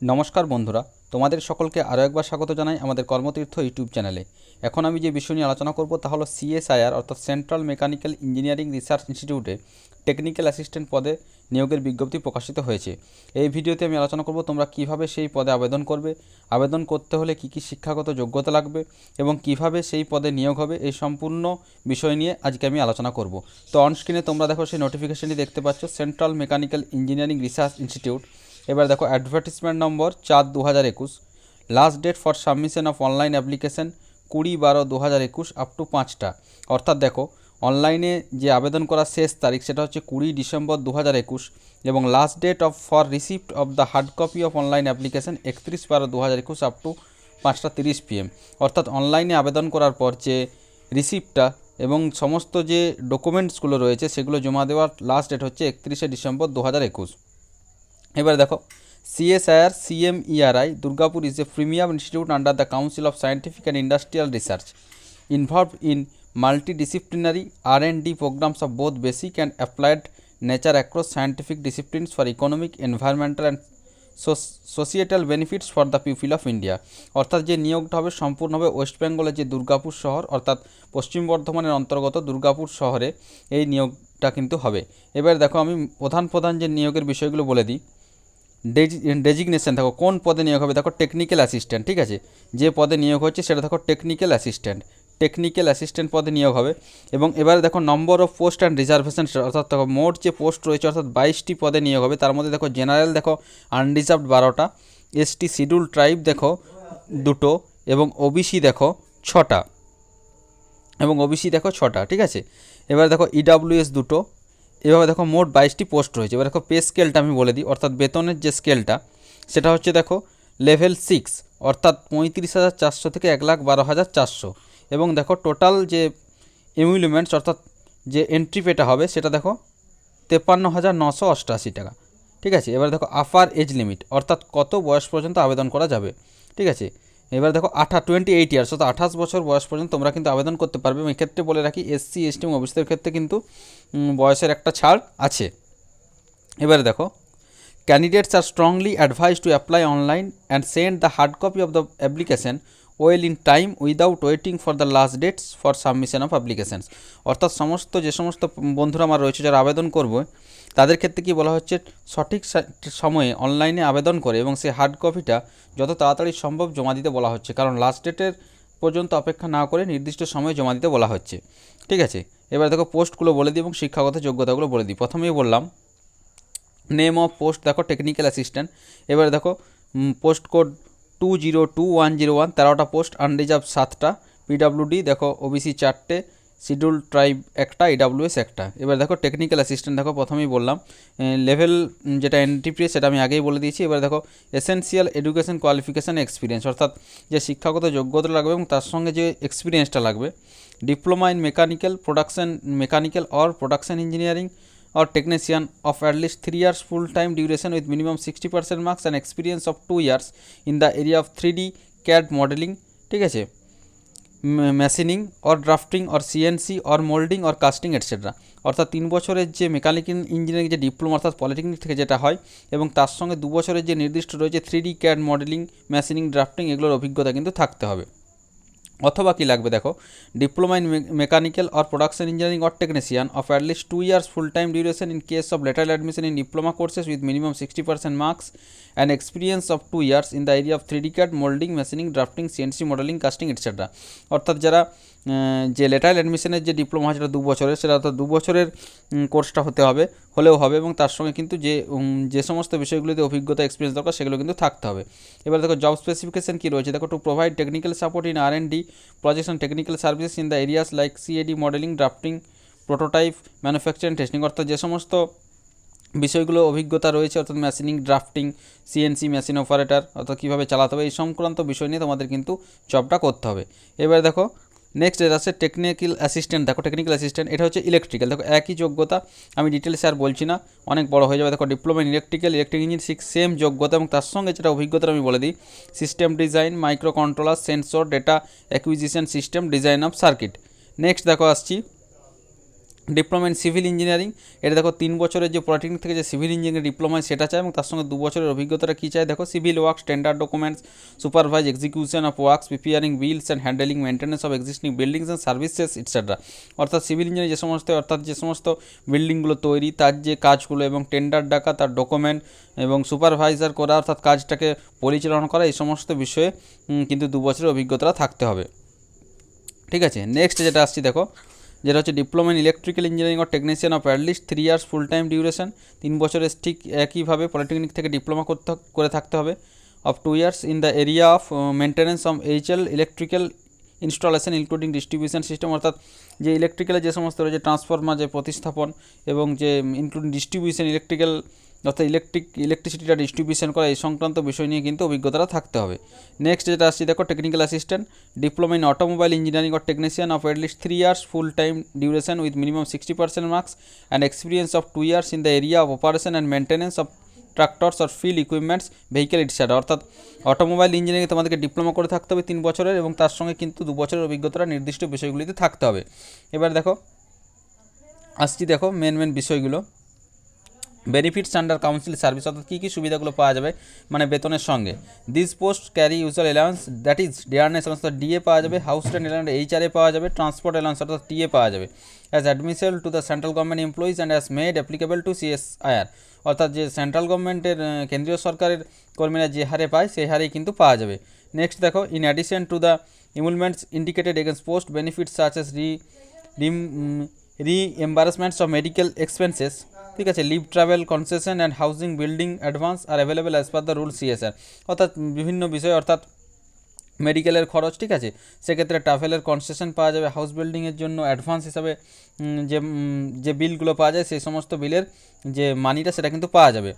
নমস্কার বন্ধুরা, তোমাদের সকলকে আরও একবার স্বাগত জানাই আমাদের কর্মতীর্থ ইউটিউব চ্যানেলে। এখন আমি যে বিষয় নিয়ে আলোচনা করব তা হলো সিএসআইআর অর্থাৎ সেন্ট্রাল মেকানিক্যাল ইঞ্জিনিয়ারিং রিসার্চ ইনস্টিটিউটে টেকনিক্যাল অ্যাসিস্ট্যান্ট পদে নিয়োগের বিজ্ঞপ্তি প্রকাশিত হয়েছে। এই ভিডিওতে আমি আলোচনা করব তোমরা কিভাবে সেই পদে আবেদন করবে, আবেদন করতে হলে কী কী শিক্ষাগত যোগ্যতা লাগবে এবং কিভাবে সেই পদে নিয়োগ হবে, এই সম্পূর্ণ বিষয় নিয়ে আজকে আমি আলোচনা করব। তো অনস্ক্রিনে তোমরা দেখো সেই নোটিফিকেশনটি দেখতে পাচ্ছ, central mechanical engineering research institute. এবার দেখো advertisement number 4/2021, last date for submission of online application 20/12/2021 up to 5টা। অর্থাৎ দেখো অনলাইনে যে আবেদন করার শেষ তারিখ সেটা হচ্ছে 20 ডিসেম্বর 2021 এবং last date for receipt of the hard copy of online application 31/12/2021 up to 5:30 PM। অর্থাৎ অনলাইনে আবেদন করার পর যে রিসিপ্টটা এবং সমস্ত যে ডকুমেন্টসগুলো রয়েছে সেগুলো জমা দেওয়ার লাস্ট ডেট হচ্ছে 31 ডিসেম্বর 2021। এবার দেখো CSIR CMERI Durgapur is a premium institute under the council of scientific and industrial research involved in multidisciplinary R&D programs of both basic and applied nature across scientific disciplines for economic, environmental and societal benefits for the people of India। অর্থাৎ যে নিয়োগটা হবে সম্পূর্ণ হবে West বেঙ্গলের যে দুর্গাপুর শহর অর্থাৎ পশ্চিম বর্ধমানের অন্তর্গত দুর্গাপুর শহরে এই নিয়োগটা কিন্তু হবে। এবার দেখো আমি প্রধান যে নিয়োগের বিষয়গুলো বলে দিই। ডেজিগনেশন দেখো কোন পদে নিয়োগ হবে, দেখো টেকনিক্যাল অ্যাসিস্ট্যান্ট, ঠিক আছে, যে পদে নিয়োগ হচ্ছে সেটা দেখো টেকনিক্যাল অ্যাসিস্ট্যান্ট পদে নিয়োগ হবে। এবং এবারে দেখো number of post and reservation, অর্থাৎ দেখো মোট যে পোস্ট রয়েছে অর্থাৎ 22টি পদে নিয়োগ হবে। তার মধ্যে দেখো জেনারেল দেখো আনরিজার্ভড 12টা, ST শিডিউল ট্রাইব দেখো 2টো এবং ওবিসি দেখো 6টা ঠিক আছে। এবার দেখো EWS 2টো। এভাবে দেখো মোট 22টি পোস্ট রয়েছে। এবার দেখো পে স্কেলটা আমি বলে দিই, অর্থাৎ বেতনের যে স্কেলটা সেটা হচ্ছে দেখো লেভেল 6 অর্থাৎ 35,400 থেকে 1,12,400। এবং দেখো টোটাল যে এমুলেমেন্টস অর্থাৎ যে এন্ট্রি পেটা হবে সেটা দেখো 53,988 টাকা, ঠিক আছে। এবার দেখো আপার এজ লিমিট অর্থাৎ কত বয়স পর্যন্ত আবেদন করা যাবে, ঠিক আছে। এবার দেখো 28 ইয়ার্স অর্থাৎ 28 বছর বয়স পর্যন্ত তোমরা কিন্তু আবেদন করতে পারবে। এবং এক্ষেত্রে বলে রাখি SC ST এবং ওবিসিদের ক্ষেত্রে কিন্তু বয়সের একটা ছাড় আছে। এবারে দেখো candidates are strongly advise to apply online and send the hard copy of the application well in time without waiting for the last dates for submission of applications. অর্থাৎ যে সমস্ত বন্ধুরা আমার রয়েছে যারা আবেদন করবে তাদের ক্ষেত্রে কি বলা হচ্ছে, সঠিক সময়ে অনলাইনে আবেদন করে এবং সেই হার্ড কপিটা যত তাড়াতাড়ি সম্ভব জমা দিতে বলা হচ্ছে, কারণ লাস্ট ডেটের পর্যন্ত অপেক্ষা না করে নির্দিষ্ট সময়ে জমা দিতে বলা হচ্ছে, ঠিক আছে। এবার দেখো পোস্টগুলো বলে দিই এবং শিক্ষাগত যোগ্যতাগুলো বলে দিই। প্রথমেই বললাম নেম অফ পোস্ট দেখো টেকনিক্যাল অ্যাসিস্ট্যান্ট। এবারে দেখো পোস্ট কোড 202101, 13টা পোস্ট, আনরিজার্ভ 7টা, PWD দেখো OBC 4টে, শিডিউল ট্রাইব 1টা, EWS 1টা। এবার দেখো টেকনিক্যাল অ্যাসিস্ট্যান্ট দেখো প্রথমেই বললাম লেভেল যেটা NTPA সেটা আমি আগেই বলে দিয়েছি। এবার দেখো এসেনশিয়াল এডুকেশন কোয়ালিফিকেশান এক্সপিরিয়েন্স অর্থাৎ যে শিক্ষাগত যোগ্যতা লাগবে এবং তার সঙ্গে যে এক্সপিরিয়েন্সটা লাগবে। Diploma in mechanical or production engineering or technician of at least 3 years full time duration with minimum 60% marks and experience of 2 years in the area of 3D CAD modeling, ঠিক আছে, machining or drafting or CNC or moulding or casting etcetera. অর্থাৎ 3 বছরের যে mechanical engineering যে diploma অর্থাৎ polytechnic থেকে যেটা হয় এবং তার সঙ্গে 2 বছরের যে নির্দিষ্ট রয়েছে 3D CAD modelling, machining, drafting এগুলোর অভিজ্ঞতা কিন্তু থাকতে হবে। অথবা কি লাগবে দেখো diploma in mechanical or production engineering or technician of at least 2 years full time duration in case of lateral admission in diploma courses with minimum 60% marks and experience of 2 years in the area of 3D CAD moulding, machining, drafting, CNC modelling, casting etcetera. অর্থাৎ যারা যে lateral অ্যাডমিশনের যে diploma হয় সেটা 2 বছরের, সেটা অর্থাৎ 2 বছরের কোর্সটা হলেও হবে এবং তার সঙ্গে কিন্তু যে সমস্ত বিষয়গুলিতে অভিজ্ঞতা এক্সপিরিয়েন্স দরকার সেগুলো কিন্তু থাকতে হবে। এবার দেখো জব স্পেসিফিকেশন কী রয়েছে, দেখো to provide technical support in R&D projects and technical services in the areas like CAD modeling, drafting, prototype, manufacturing, testing। অর্থাৎ যে সমস্ত বিষয়গুলো অভিজ্ঞতা রয়েছে অর্থাৎ machining, drafting, CNC machine operator অর্থাৎ কীভাবে চালাতে হবে এই সংক্রান্ত বিষয় নিয়ে তোমাদের কিন্তু জবটা করতে হবে। এবার দেখো নেক্সট যেটা আছে টেকনিক্যাল অ্যাসিস্ট্যান্ট। দেখো টেকনিক্যাল অ্যাসিস্ট্যান্ট এটা হচ্ছে ইলেকট্রিক্যাল, দেখো একই যোগ্যতা, আমি ডিটেলসে আর বলছি না, অনেক বড় হয়ে যাবে। দেখো diploma in electric engineering same যোগ্যতা এবং তার সঙ্গে যেটা অভিজ্ঞতা আমি বলে দিই system design, micro controller, sensor, data acquisition system, design of circuit. Next দেখো আসছি ডিপ্লোমা ইন সিভিল ইঞ্জিনিয়ারিং, এটা দেখো 3 বছরের যে পলিটেকনিক থেকে যে সিভিল ইঞ্জিনিয়ারিং ডিপ্লোমা সেটা চায়, এবং তার সঙ্গে 2 বছরের অভিজ্ঞতাটা কী চায় দেখো, civil works, tender documents, supervise execution of works, preparing beans and handling maintenance of existing buildings and services et cetera. অর্থাৎ সিভিল ইঞ্জিনিয়ারিং যে সমস্ত বিল্ডিংগুলো তৈরি তার যে কাজগুলো, এবং টেন্ডার ডাকা, তার ডকুমেন্ট, এবং সুপারভাইজার করা অর্থাৎ কাজটাকে পরিচালনা করা, এই সমস্ত বিষয়ে কিন্তু 2 বছরের অভিজ্ঞতা থাকতে হবে। ঠিক আছে, নেক্সট যেটা আসছি দেখো, যেটা হচ্ছে diploma in electrical engineering or technician of at least 3 years full time duration. 3 বছরের ঠিক একইভাবে পলিটেকনিক থেকে ডিপ্লোমা করে থাকতে হবে। Of 2 years in the area of maintenance of HL electrical installation including distribution system, অর্থাৎ যে ইলেকট্রিক্যালের যে সমস্ত রয়েছে ট্রান্সফরমার যে প্রতিস্থাপন, এবং যে ইনক্লুডিং ডিস্ট্রিবিউশন ইলেকট্রিক্যাল অর্থাৎ ইলেকট্রিসিটিটা ডিস্ট্রিবিউশন করা, এই সংক্রান্ত বিষয় নিয়ে কিন্তু অভিজ্ঞতাটা থাকতে হবে। নেক্সট যেটা আসছি দেখো, technical assistant, diploma in automobile engineering or technician of at least 3 years full time duration with minimum 60% marks and experience of 2 years in the area of operation and maintenance of tractors or field equipments vehicle etcetera. অর্থাৎ automobile engineering তোমাদেরকে diploma করে থাকতে হবে 3 বছরের, এবং তার সঙ্গে কিন্তু 2 বছরের অভিজ্ঞতাটা নির্দিষ্ট বিষয়গুলিতে থাকতে হবে। এবার দেখো আসছি দেখো মেন বিষয়গুলো, বেনিফিটস আন্ডার কাউন্সিল সার্ভিস, অর্থাৎ কী কী সুবিধাগুলো পাওয়া যাবে মানে বেতনের সঙ্গে। This post carry usual allowance that is DRS অর্থাৎ ডিএ পাওয়া যাবে, হাউস রেন্ট অ্যালাউন্স এইচআরএ পাওয়া যাবে, ট্রান্সপোর্ট অ্যালাউন্স অর্থাৎ টিএ পাওয়া যাবে, as admissible to the central government employees and as made applicable to CSIR, অর্থাৎ যে সেন্ট্রাল গভর্নমেন্টের কেন্দ্রীয় সরকারের কর্মীরা যে হারে পায় সেই হারেই কিন্তু পাওয়া যাবে। নেক্সট দেখো, in addition to the emoluments indicated against post benefits such as reimbursements of medical expenses, ঠিক আছে, leave travel concession and housing building advance are available as per the rule CSR, অর্থাৎ বিভিন্ন বিষয় অর্থাৎ মেডিকেলের খরচ, ঠিক আছে, সেক্ষেত্রে ট্রাভেলের কনসেশন পাওয়া যাবে, হাউস বিল্ডিংয়ের জন্য অ্যাডভান্স হিসাবে যে বিলগুলো পাওয়া যায় সেই সমস্ত বিলের যে মানিটা সেটা কিন্তু পাওয়া যাবে।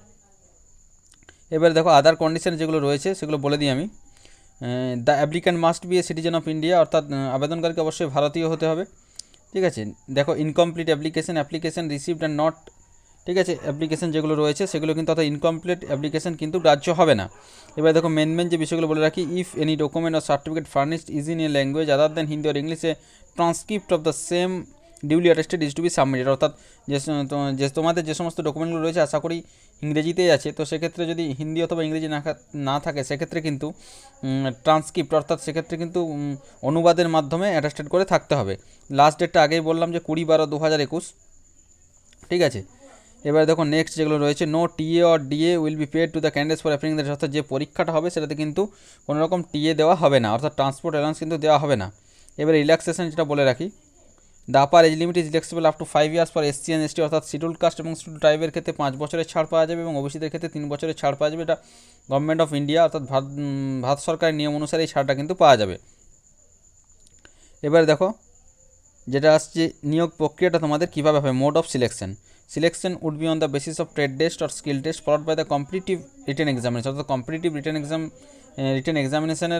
এবার দেখো আদার কন্ডিশন যেগুলো রয়েছে সেগুলো বলে দিই আমি। The applicant must B a citizen of India, অর্থাৎ আবেদনকারীকে অবশ্যই ভারতীয় হতে হবে। ঠিক আছে, দেখো incomplete application received and not, ঠিক আছে, অ্যাপ্লিকেশন যেগুলো রয়েছে সেগুলো কিন্তু অর্থাৎ ইনকমপ্লিট অ্যাপ্লিকেশন কিন্তু গ্রাহ্য হবে না। এবার দেখো মেন যে বিষয়গুলো বলে রাখি, if any document or certificate furnished is in a language other than Hindi or ইংলিশে transcript of the same duly attested is to be submitted, অর্থাৎ যে তোমাদের যে সমস্ত ডকুমেন্টগুলো রয়েছে আশা করি ইংরেজিতেই আছে, তো সেক্ষেত্রে যদি হিন্দি অথবা ইংরেজি না থাকে সেক্ষেত্রে কিন্তু ট্রান্সক্রিপ্ট অর্থাৎ সেক্ষেত্রে কিন্তু অনুবাদের মাধ্যমে অ্যাটেস্টেড করে থাকতে হবে। লাস্ট ডেটটা আগেই বললাম যে 20/12/2021, ঠিক আছে। এবার দেখো নেক্সট যেগুলো রয়েছে, no TA or DA will be paid to the candidates for appearing the, অর্থাৎ যে পরীক্ষাটা হবে সেটাতে কিন্তু কোনো রকম টিএ দেওয়া হবে না, অর্থাৎ ট্রান্সপোর্ট অ্যালাউন্স কিন্তু দেওয়া হবে না। এবার রিল্যাক্সেশন যেটা বলে রাখি, the upper age limit is relaxable up to 5 years for SC and ST, অর্থাৎ শিডিউল কাস্ট এবং শিডিউল ট্রাইবের ক্ষেত্রে 5 বছরের ছাড় পাওয়া যাবে, এবং ওবিসিদের ক্ষেত্রে 3 বছরের ছাড় পাওয়া যাবে। এটা গভর্নমেন্ট অফ ইন্ডিয়া অর্থাৎ ভারত সরকারের নিয়ম অনুসারে এই ছাড়টা কিন্তু পাওয়া যাবে। এবার দেখো যেটা আসছে নিয়োগ প্রক্রিয়াটা তোমাদের কীভাবে হবে, mode of selection would be on the basis of trade test or skill test followed by the competitive written examination, অর্থাৎ কম্পিটিটিভ রিটেন এক্সামিনেশন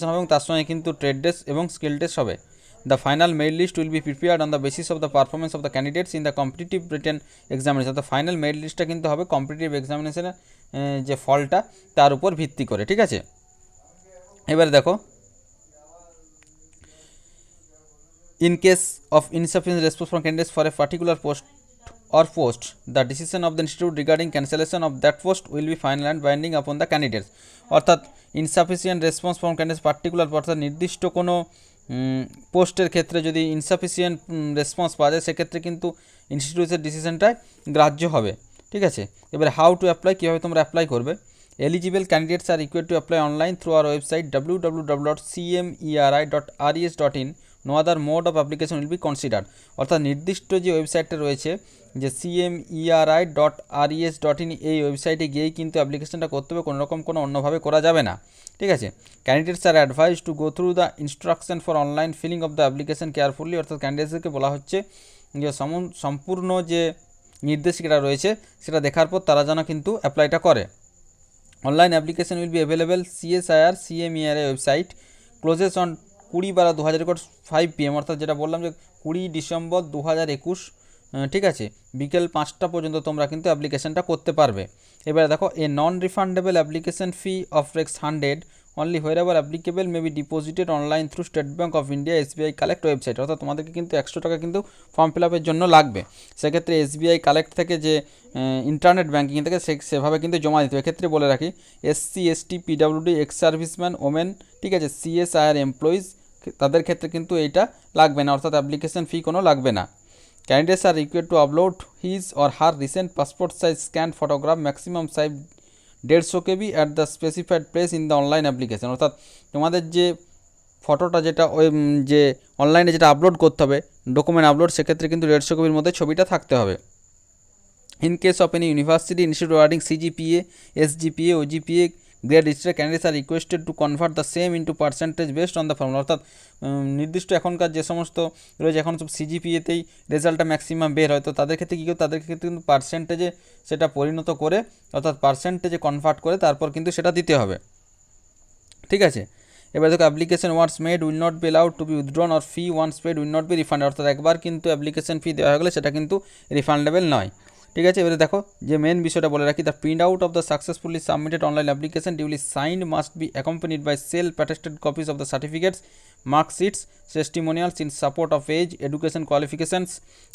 হবে, এবং তার সঙ্গে কিন্তু ট্রেড টেস্ট এবং স্কিল টেস্ট হবে। The final merit list will be prepared on the basis of the performance of the candidates in the competitive written examination, অর্থাৎ final merit লিস্টটা কিন্তু হবে কম্পিটিটিভ এক্সামিনেশনের যে ফলটা তার উপর ভিত্তি করে, ঠিক আছে। এবার দেখো, in case of insufficient response from candidates for a particular post, the decision of the institute regarding cancellation of that post will be final and binding upon the candidates, অর্থাৎ insufficient response from candidates particular, অর্থাৎ নির্দিষ্ট কোনো পোস্টের ক্ষেত্রে যদি insufficient response পাওয়া যায় সেক্ষেত্রে কিন্তু ইনস্টিটিউটের ডিসিশনটাই গ্রাহ্য হবে, ঠিক আছে। এবার হাউ টু অ্যাপ্লাই, কীভাবে তোমরা অ্যাপ্লাই করবে। Eligible candidates are required to apply online through our website www.cmeri.res.in. No other mode of application will be considered, অর্থাৎ নির্দিষ্ট যে ওয়েবসাইটটা রয়েছে যে cmeri.res.in, এই ওয়েবসাইটে গিয়েই কিন্তু অ্যাপ্লিকেশনটা করতে হবে, কোনো অন্যভাবে করা যাবে না, ঠিক আছে। Candidates are advise to go through the instruction for online filling of the application carefully, অর্থাৎ ক্যান্ডিডেটসদেরকে বলা হচ্ছে যে সম্পূর্ণ যে নির্দেশিকাটা রয়েছে সেটা দেখার পর তারা যেন কিন্তু অ্যাপ্লাইটা করে। Online application will be available CSIR CMERI website, clauses on 20/12/2021 5 PM, অর্থাৎ যেটা বললাম যে 20 ডিসেম্বর 2021, ঠিক আছে, বিকেল 5টা পর্যন্ত তোমরা কিন্তু অ্যাপ্লিকেশনটা করতে পারবে। এবারে দেখো, a non refundable application fee of Rs 100 only wherever applicable may be deposited online through State Bank of India SBI collect website. অর্থাৎ তোমাদেরকে কিন্তু 100 টাকা কিন্তু ফর্ম ফিল আপের জন্য লাগবে। সেক্ষেত্রে এসবিআই কালেক্ট থেকে যে ইন্টারনেট ব্যাঙ্কিং থেকে সেভাবে কিন্তু জমা দিতে হবে। এক্ষেত্রে বলে রাখি SC ST PWD ex serviceman women, ঠিক আছে, সিএসআইআর এমপ্লয়িজ, তাদের ক্ষেত্রে কিন্তু এইটা লাগবে না, অর্থাৎ অ্যাপ্লিকেশন ফি কোনো লাগবে না। Candidates are required to upload his or her recent passport size scan photograph maximum size 150 KB at the specified place in the online application. অর্থাৎ তোমাদের যে ফটোটা যেটা ওই যে অনলাইনে যেটা আপলোড করতে হবে ডকুমেন্ট আপলোড, সেক্ষেত্রে কিন্তু 150 KBর মধ্যে ছবিটা থাকতে হবে। In case of any university institute awarding CGPA, SGPA, OGPA grade registered, candidates are requested to convert the same into percentage based on the formula। অর্থাৎ নির্দিষ্ট এখনকার যে সমস্ত রয়েছে, এখন সব সিজিপিএতেই রেজাল্টটা ম্যাক্সিমাম বের হয়, তো তাদের ক্ষেত্রে কী করে, তাদের ক্ষেত্রে কিন্তু পার্সেন্টেজে সেটা পরিণত করে, অর্থাৎ পার্সেন্টেজে কনভার্ট করে তারপর কিন্তু সেটা দিতে হবে, ঠিক আছে। এবার দেখো application once made will not be allowed to be withdrawn or fee once paid will not be refund. অর্থাৎ একবার কিন্তু অ্যাপ্লিকেশন ফি দেওয়া হয়ে গেলে সেটা কিন্তু রিফান্ডেবল নয়, ঠিক আছে। এবারে দেখো যে মেন বিষয়টা বলে রাখি, the print out of the successfully submitted online application duly signed must be accompanied by self attested copies of the certificates, marksheets, testimonials in support of age, education qualifications,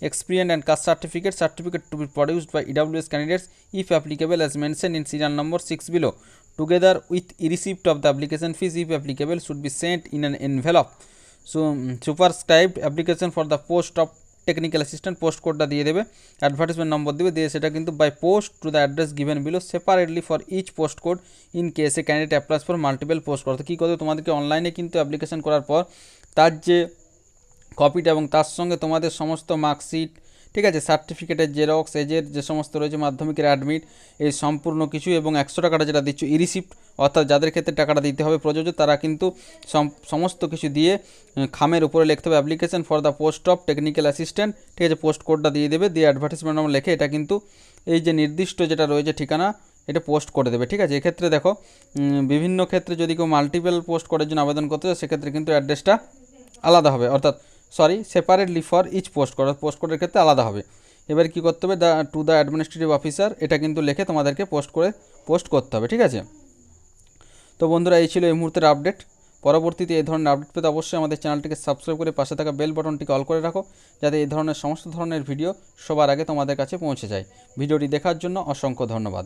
experience and caste certificate to be produced by EWS candidates if applicable as mentioned in serial number 6 below, together with receipt of the application fees if applicable should be sent in an envelope so superscribed application for the post of technical assistant. Post কোডটা দিয়ে দেবে, advertisement number দেবে, দিয়ে সেটা কিন্তু by post to the address given below separately for each post code in case a candidate applies for multiple post code. কী করবে, তোমাদেরকে অনলাইনে কিন্তু অ্যাপ্লিকেশন করার পর তার যে কপিটা এবং তার সঙ্গে তোমাদের সমস্ত মার্কশিট, ঠিক আছে, সার্টিফিকেটের জেরক্স, এজের যে সমস্ত রয়েছে, মাধ্যমিকের অ্যাডমিট, এই সম্পূর্ণ কিছু এবং 100 টাকাটা যেটা দিচ্ছ ই রিসিপ্ট, অর্থাৎ যাদের ক্ষেত্রে টাকাটা দিতে হবে প্রযোজ্য, তারা কিন্তু সমস্ত কিছু দিয়ে খামের উপরে লিখতে হবে application for the post of technical assistant, ঠিক আছে, পোস্ট কোডটা দিয়ে দেবে, দিয়ে অ্যাডভার্টাইজমেন্ট নাম লিখে এটা কিন্তু এই যে নির্দিষ্ট যেটা রয়েছে ঠিকানা এটা পোস্ট করে দেবে, ঠিক আছে। এক্ষেত্রে দেখো বিভিন্ন ক্ষেত্রে যদি কেউ মাল্টিপল পোস্ট কোডের জন্য আবেদন করতে চায় সেক্ষেত্রে কিন্তু অ্যাড্রেসটা আলাদা হবে, অর্থাৎ সেপারেটলি ফর ইচ পোস্ট কোডের ক্ষেত্রে আলাদা হবে। এবার কী করতে হবে, টু দ্য অ্যাডমিনিস্ট্রেটিভ অফিসার, এটা কিন্তু লিখে তোমাদেরকে পোস্ট করতে হবে, ঠিক আছে। তো বন্ধুরা, এই ছিল এই মুহূর্তের আপডেট। পরবর্তীতে এই ধরনের আপডেট পেতে অবশ্যই আমাদের চ্যানেলটিকে সাবস্ক্রাইব করে পাশে থাকা বেল বাটনটিকে অল করে রাখো, যাতে এই ধরনের সমস্ত ধরনের ভিডিও সবার আগে তোমাদের কাছে পৌঁছে যায়। ভিডিওটি দেখার জন্য অসংখ্য ধন্যবাদ।